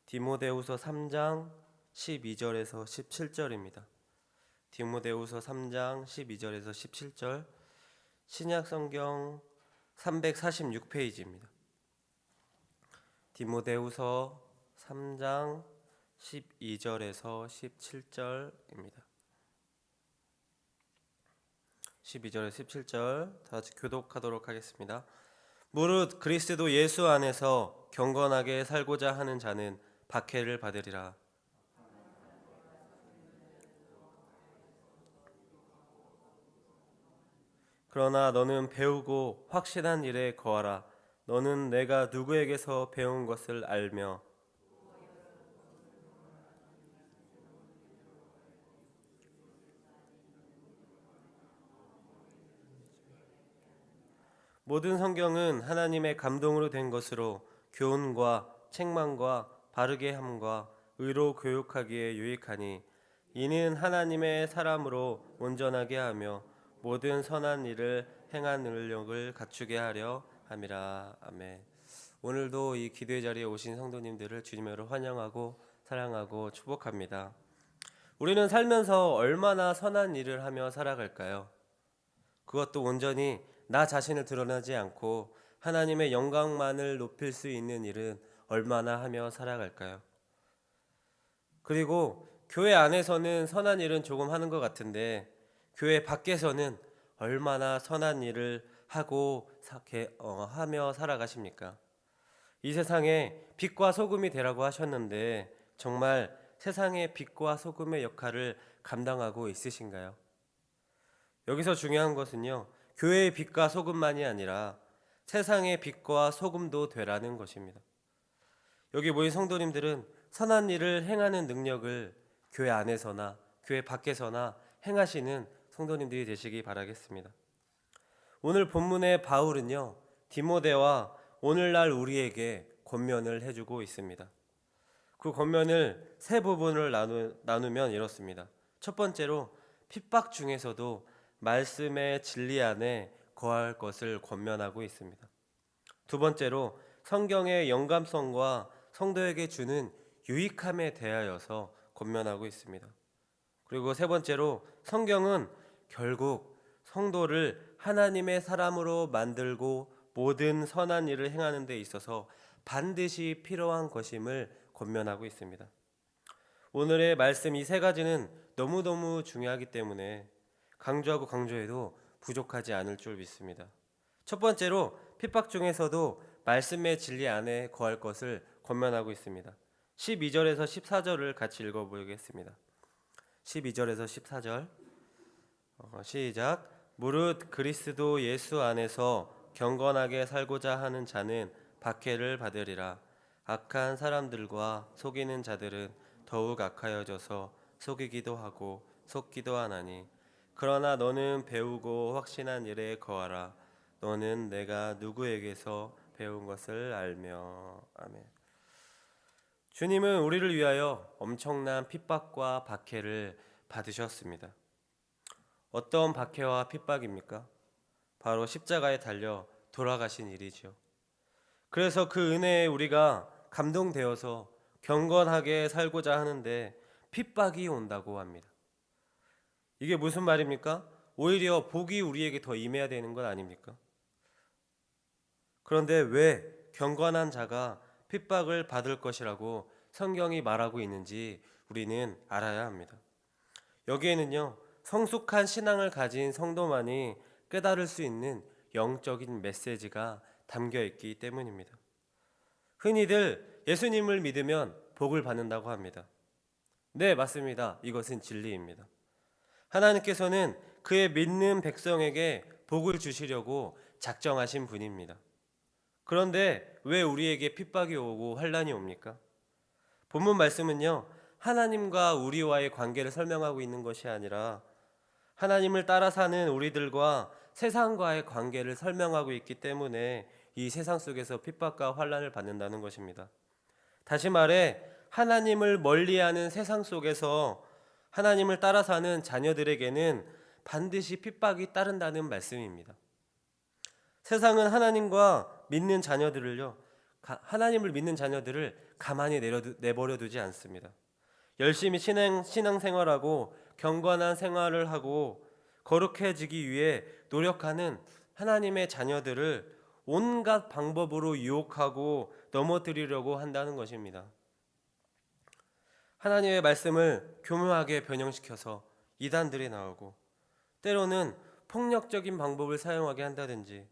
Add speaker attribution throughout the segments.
Speaker 1: 디모데후서 3장 12절에서 17절입니다. 디모데후서 3장 12절에서 17절, 신약성경 346페이지입니다. 디모데후서 3장 12절에서 17절입니다. 12절에서 17절 다 같이 교독하도록 하겠습니다. 무릇 그리스도 예수 안에서 경건하게 살고자 하는 자는 박해를 받으리라. 그러나 너는 배우고 확신한 일에 거하라. 너는 내가 누구에게서 배운 것을 알며 모든 성경은 하나님의 감동으로 된 것으로 교훈과 책망과 바르게 함과 의로 교육하기에 유익하니 이는 하나님의 사람으로 온전하게 하며 모든 선한 일을 행한 능력을 갖추게 하려 함이라. 아멘. 오늘도 이 기도의 자리에 오신 성도님들을 주님으로 환영하고 사랑하고 축복합니다. 우리는 살면서 얼마나 선한 일을 하며 살아갈까요? 그것도 온전히 나 자신을 드러내지 않고 하나님의 영광만을 높일 수 있는 일은 얼마나 하며 살아갈까요? 그리고 교회 안에서는 선한 일은 조금 하는 것 같은데 교회 밖에서는 얼마나 선한 일을 하고 하며 살아가십니까? 이 세상에 빛과 소금이 되라고 하셨는데 정말 세상의 빛과 소금의 역할을 감당하고 있으신가요? 여기서 중요한 것은요, 교회의 빛과 소금만이 아니라 세상의 빛과 소금도 되라는 것입니다. 여기 모인 성도님들은 선한 일을 행하는 능력을 교회 안에서나 교회 밖에서나 행하시는 성도님들이 되시기 바라겠습니다. 오늘 본문의 바울은요, 디모데와 오늘날 우리에게 권면을 해주고 있습니다. 그 권면을 세 부분을 나누면 이렇습니다. 첫 번째로 핍박 중에서도 말씀의 진리 안에 거할 것을 권면하고 있습니다. 두 번째로 성경의 영감성과 성도에게 주는 유익함에 대하여서 권면하고 있습니다. 그리고 세 번째로 성경은 결국 성도를 하나님의 사람으로 만들고 모든 선한 일을 행하는 데 있어서 반드시 필요한 것임을 권면하고 있습니다. 오늘의 말씀 이 세 가지는 너무너무 중요하기 때문에 강조하고 강조해도 부족하지 않을 줄 믿습니다. 첫 번째로 핍박 중에서도 말씀의 진리 안에 거할 것을 권면하고 있습니다. 12절에서 14절을 같이 읽어보겠습니다. 12절에서 14절 시작. 무릇 그리스도 예수 안에서 경건하게 살고자 하는 자는 박해를 받으리라. 악한 사람들과 속이는 자들은 더욱 악하여져서 속이기도 하고 속기도 하나니 그러나 너는 배우고 확신한 일에 거하라. 너는 내가 누구에게서 배운 것을 알며. 아멘. 주님은 우리를 위하여 엄청난 핍박과 박해를 받으셨습니다. 어떤 박해와 핍박입니까? 바로 십자가에 달려 돌아가신 일이죠. 그래서 그 은혜에 우리가 감동되어서 경건하게 살고자 하는데 핍박이 온다고 합니다. 이게 무슨 말입니까? 오히려 복이 우리에게 더 임해야 되는 것 아닙니까? 그런데 왜 경건한 자가 핍박을 받을 것이라고 성경이 말하고 있는지 우리는 알아야 합니다. 여기에는요, 성숙한 신앙을 가진 성도만이 깨달을 수 있는 영적인 메시지가 담겨 있기 때문입니다. 흔히들 예수님을 믿으면 복을 받는다고 합니다. 네, 맞습니다. 이것은 진리입니다. 하나님께서는 그의 믿는 백성에게 복을 주시려고 작정하신 분입니다. 그런데 왜 우리에게 핍박이 오고 환난이 옵니까? 본문 말씀은요, 하나님과 우리와의 관계를 설명하고 있는 것이 아니라 하나님을 따라 사는 우리들과 세상과의 관계를 설명하고 있기 때문에 이 세상 속에서 핍박과 환난을 받는다는 것입니다. 다시 말해 하나님을 멀리하는 세상 속에서 하나님을 따라 사는 자녀들에게는 반드시 핍박이 따른다는 말씀입니다. 세상은 하나님과 믿는 자녀들을요, 하나님을 믿는 자녀들을 가만히 내버려 두지 않습니다. 열심히 신앙생활하고 경건한 생활을 하고 거룩해지기 위해 노력하는 하나님의 자녀들을 온갖 방법으로 유혹하고 넘어뜨리려고 한다는 것입니다. 하나님의 말씀을 교묘하게 변형시켜서 이단들이 나오고, 때로는 폭력적인 방법을 사용하게 한다든지,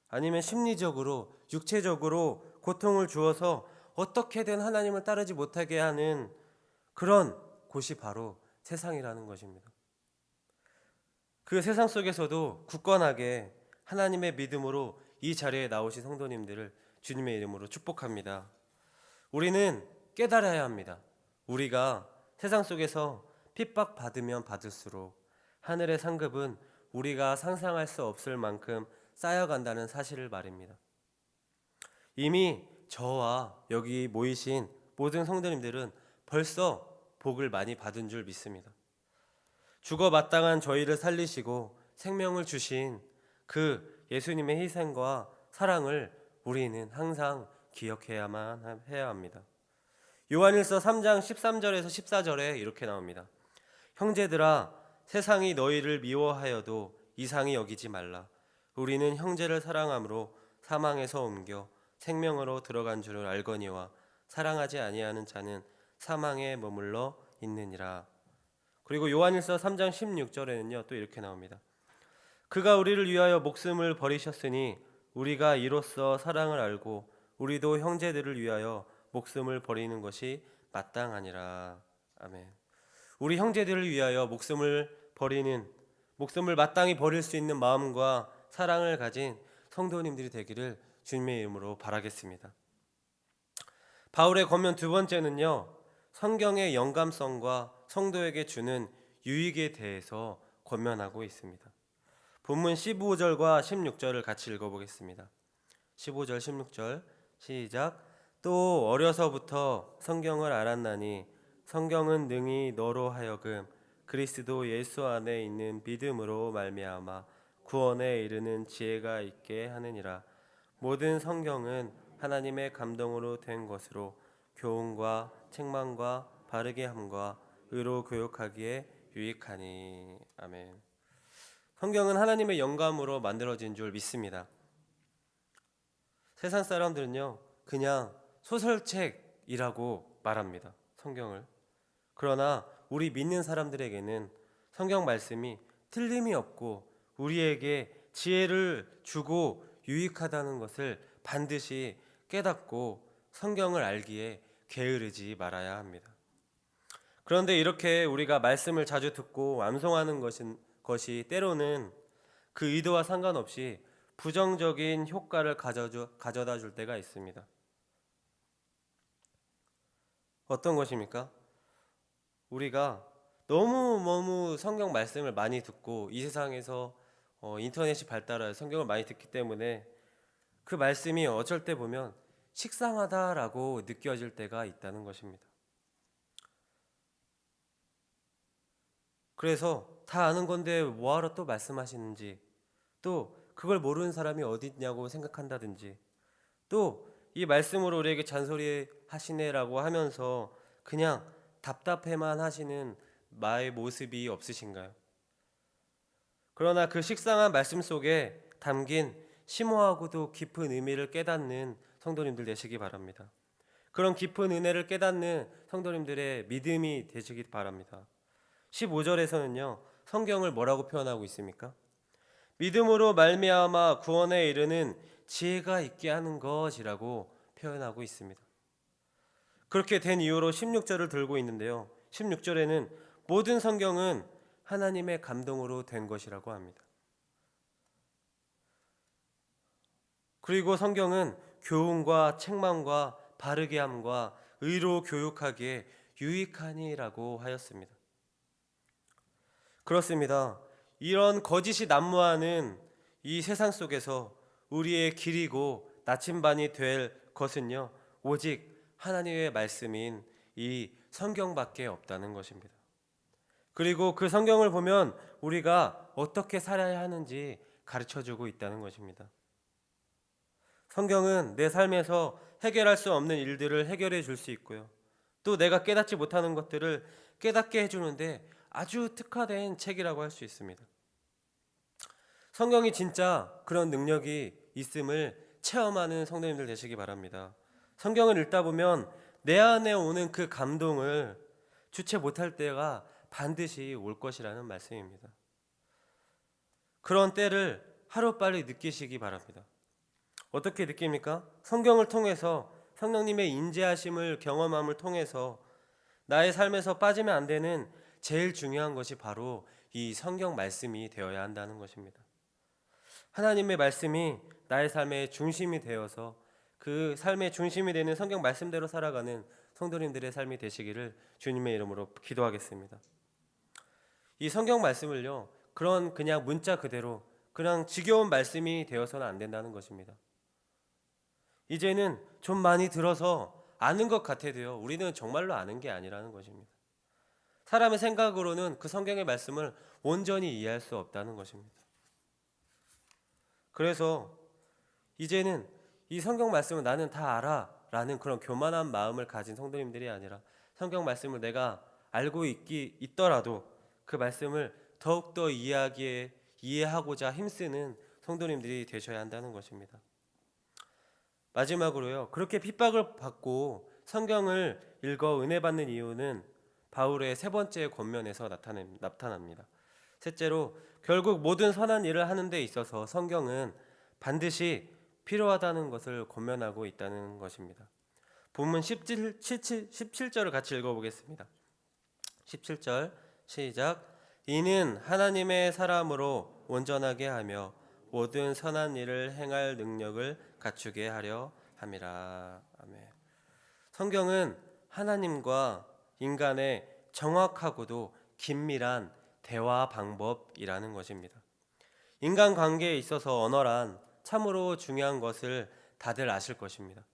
Speaker 1: 아니면 심리적으로 육체적으로 고통을 주어서 어떻게든 하나님을 따르지 못하게 하는 그런 곳이 바로 세상이라는 것입니다. 그 세상 속에서도 굳건하게 하나님의 믿음으로 이 자리에 나오신 성도님들을 주님의 이름으로 축복합니다. 우리는 깨달아야 합니다. 우리가 세상 속에서 핍박받으면 받을수록 하늘의 상급은 우리가 상상할 수 없을 만큼 쌓여간다는 사실을 말입니다. 이미 저와 여기 모이신 모든 성도님들은 벌써 복을 많이 받은 줄 믿습니다. 죽어 마땅한 저희를 살리시고 생명을 주신 그 예수님의 희생과 사랑을 우리는 항상 기억해야만 해야 합니다. 요한일서 3장 13절에서 14절에 이렇게 나옵니다. 형제들아, 세상이 너희를 미워하여도 이상히 여기지 말라. 우리는 형제를 사랑함으로 사망에서 옮겨 생명으로 들어간 줄을 알거니와 사랑하지 아니하는 자는 사망에 머물러 있느니라. 그리고 요한일서 3장 16절에는요 또 이렇게 나옵니다. 그가 우리를 위하여 목숨을 버리셨으니 우리가 이로써 사랑을 알고 우리도 형제들을 위하여 목숨을 버리는 것이 마땅하니라. 아멘. 우리 형제들을 위하여 목숨을 마땅히 버릴 수 있는 마음과 사랑을 가진 성도님들이 되기를 주님의 이름으로 바라겠습니다. 바울의 권면 두 번째는요, 성경의 영감성과 성도에게 주는 유익에 대해서 권면하고 있습니다. 본문 15절과 16절을 같이 읽어보겠습니다. 15절 16절 시작. 또 어려서부터 성경을 알았나니 성경은 능히 너로 하여금 그리스도 예수 안에 있는 믿음으로 말미암아 구원에 이르는 지혜가 있게 하느니라. 모든 성경은 하나님의 감동으로 된 것으로 교훈과 책망과 바르게 함과 의로 교육하기에 유익하니. 아멘. 성경은 하나님의 영감으로 만들어진 줄 믿습니다. 세상 사람들은요 그냥 소설책이라고 말합니다, 성경을. 그러나 우리 믿는 사람들에게는 성경 말씀이 틀림이 없고 우리에게 지혜를 주고 유익하다는 것을 반드시 깨닫고 성경을 알기에 게으르지 말아야 합니다. 그런데 이렇게 우리가 말씀을 자주 듣고 암송하는 것이 때로는 그 의도와 상관없이 부정적인 효과를 가져다 줄 때가 있습니다. 어떤 것입니까? 우리가 너무 성경 말씀을 많이 듣고 이 세상에서 인터넷이 발달하여 성경을 많이 듣기 때문에 그 말씀이 어쩔 때 보면 식상하다라고 느껴질 때가 있다는 것입니다. 그래서 다 아는 건데 뭐하러 또 말씀하시는지, 또 그걸 모르는 사람이 어디 있냐고 생각한다든지, 또 이 말씀으로 우리에게 잔소리 하시네라고 하면서 그냥 답답해만 하시는 나의 모습이 없으신가요? 그러나 그 식상한 말씀 속에 담긴 심오하고도 깊은 의미를 깨닫는 성도님들 되시기 바랍니다. 그런 깊은 은혜를 깨닫는 성도님들의 믿음이 되시기 바랍니다. 15절에서는요 성경을 뭐라고 표현하고 있습니까? 믿음으로 말미암아 구원에 이르는 지혜가 있게 하는 것이라고 표현하고 있습니다. 그렇게 된 이유로 16절을 들고 있는데요, 16절에는 모든 성경은 하나님의 감동으로 된 것이라고 합니다. 그리고 성경은 교훈과 책망과 바르게 함과 의로 교육하기에 유익하니라고 하였습니다. 그렇습니다. 이런 거짓이 난무하는 이 세상 속에서 우리의 길이고 나침반이 될 것은요 오직 하나님의 말씀인 이 성경밖에 없다는 것입니다. 그리고 그 성경을 보면 우리가 어떻게 살아야 하는지 가르쳐주고 있다는 것입니다. 성경은 내 삶에서 해결할 수 없는 일들을 해결해 줄 수 있고요. 또 내가 깨닫지 못하는 것들을 깨닫게 해주는데 아주 특화된 책이라고 할 수 있습니다. 성경이 진짜 그런 능력이 있음을 체험하는 성도님들 되시기 바랍니다. 성경을 읽다 보면 내 안에 오는 그 감동을 주체 못할 때가 반드시 올 것이라는 말씀입니다. 그런 때를 하루빨리 느끼시기 바랍니다. 어떻게 느낍니까? 성경을 통해서 성령님의 인재하심을 경험함을 통해서 나의 삶에서 빠지면 안 되는 제일 중요한 것이 바로 이 성경 말씀이 되어야 한다는 것입니다. 하나님의 말씀이 나의 삶의 중심이 되어서 그 삶의 중심이 되는 성경 말씀대로 살아가는 성도님들의 삶이 되시기를 주님의 이름으로 기도하겠습니다. 이 성경 말씀을요, 그런 그냥 문자 그대로 그냥 지겨운 말씀이 되어서는 안 된다는 것입니다. 이제는 좀 많이 들어서 아는 것 같아도요, 우리는 정말로 아는 게 아니라는 것입니다. 사람의 생각으로는 그 성경의 말씀을 온전히 이해할 수 없다는 것입니다. 그래서 이제는 이 성경 말씀을 나는 다 알아 라는 그런 교만한 마음을 가진 성도님들이 아니라 성경 말씀을 내가 알고 있더라도 그 말씀을 더욱더 이해하고자 힘쓰는 성도님들이 되셔야 한다는 것입니다. 마지막으로요, 그렇게 핍박을 받고 성경을 읽어 은혜 받는 이유는 바울의 세 번째 권면에서 나타납니다. 셋째로, 결국 모든 선한 일을 하는 데 있어서 성경은 반드시 필요하다는 것을 권면하고 있다는 것입니다. 본문 17절을 같이 읽어보겠습니다. 17절 시작. 이는 하나님의 사람으로 온전하게 하며 모든 선한 일을 행할 능력을 갖추게 하려 함이라. 아멘. 성경은 하나님과 인간의 정확하고도 긴밀한 대화 방법이라는 것입니다. 인간 관계에 있어서 언어란 참으로 중요한 것을 다들 아실 것입니다.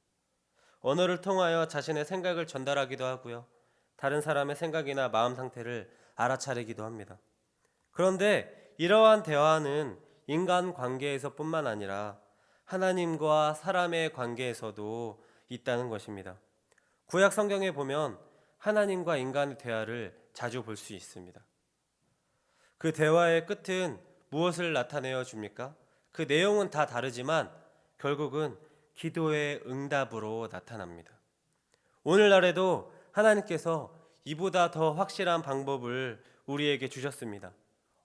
Speaker 1: 언어를 통하여 자신의 생각을 전달하기도 하고요, 다른 사람의 생각이나 마음 상태를 알아차리기도 합니다. 그런데 이러한 대화는 인간 관계에서뿐만 아니라 하나님과 사람의 관계에서도 있다는 것입니다. 구약 성경에 보면 하나님과 인간의 대화를 자주 볼 수 있습니다. 그 대화의 끝은 무엇을 나타내어 줍니까? 그 내용은 다 다르지만 결국은 기도의 응답으로 나타납니다. 오늘날에도 하나님께서 이보다 더 확실한 방법을 우리에게 주셨습니다.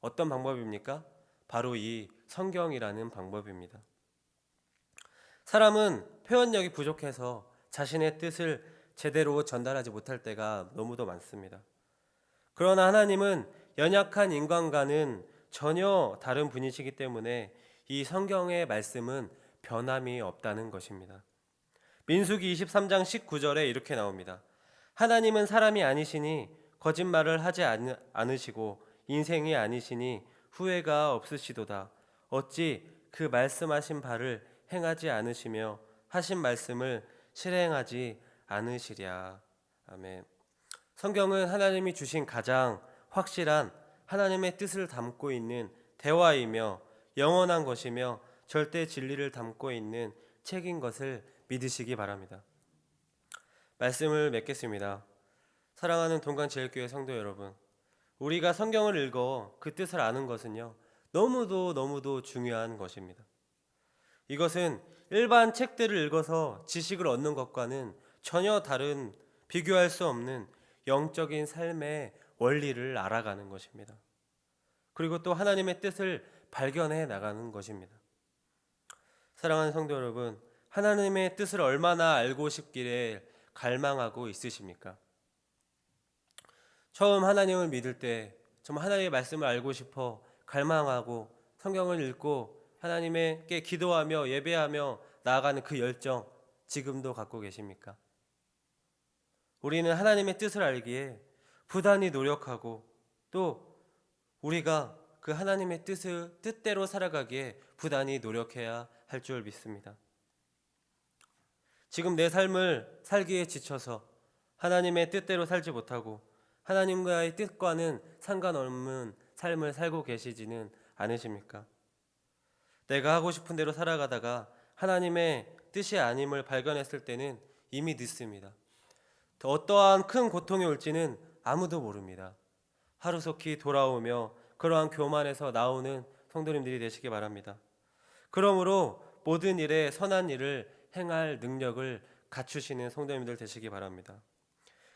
Speaker 1: 어떤 방법입니까? 바로 이 성경이라는 방법입니다. 사람은 표현력이 부족해서 자신의 뜻을 제대로 전달하지 못할 때가 너무도 많습니다. 그러나 하나님은 연약한 인간과는 전혀 다른 분이시기 때문에 이 성경의 말씀은 변함이 없다는 것입니다. 민수기 23장 19절에 이렇게 나옵니다. 하나님은 사람이 아니시니 거짓말을 하지 않으시고 인생이 아니시니 후회가 없으시도다. 어찌 그 말씀하신 바를 행하지 않으시며 하신 말씀을 실행하지 않으시랴. 아멘. 성경은 하나님이 주신 가장 확실한 하나님의 뜻을 담고 있는 대화이며 영원한 것이며 절대 진리를 담고 있는 책인 것을 믿으시기 바랍니다. 말씀을 맺겠습니다. 사랑하는 동관제일교회 성도 여러분, 우리가 성경을 읽어 그 뜻을 아는 것은요, 너무도 중요한 것입니다. 이것은 일반 책들을 읽어서 지식을 얻는 것과는 전혀 다른, 비교할 수 없는 영적인 삶의 원리를 알아가는 것입니다. 그리고 또 하나님의 뜻을 발견해 나가는 것입니다. 사랑하는 성도 여러분, 하나님의 뜻을 얼마나 알고 싶기에 갈망하고 있으십니까? 처음 하나님을 믿을 때 정말 하나님의 말씀을 알고 싶어 갈망하고 성경을 읽고 하나님께 기도하며 예배하며 나아가는 그 열정 지금도 갖고 계십니까? 우리는 하나님의 뜻을 알기에 부단히 노력하고 또 우리가 그 하나님의 뜻대로 살아가기에 부단히 노력해야 할 줄 믿습니다. 지금 내 삶을 살기에 지쳐서 하나님의 뜻대로 살지 못하고 하나님과의 뜻과는 상관없는 삶을 살고 계시지는 않으십니까? 내가 하고 싶은 대로 살아가다가 하나님의 뜻이 아님을 발견했을 때는 이미 늦습니다. 어떠한 큰 고통이 올지는 아무도 모릅니다. 하루속히 돌아오며 그러한 교만에서 나오는 성도님들이 되시기 바랍니다. 그러므로 모든 일에 선한 일을 행할 능력을 갖추시는 성도님들 되시기 바랍니다.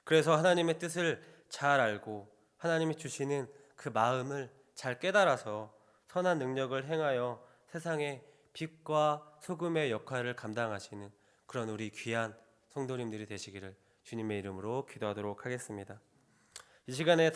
Speaker 1: 그래서 하나님의 뜻을 잘 알고 하나님이 주시는 그 마음을 잘 깨달아서 선한 능력을 행하여 세상의 빛과 소금의 역할을 감당하시는 그런 우리 귀한 성도님들이 되시기를 주님의 이름으로 기도하도록 하겠습니다. 이 시간에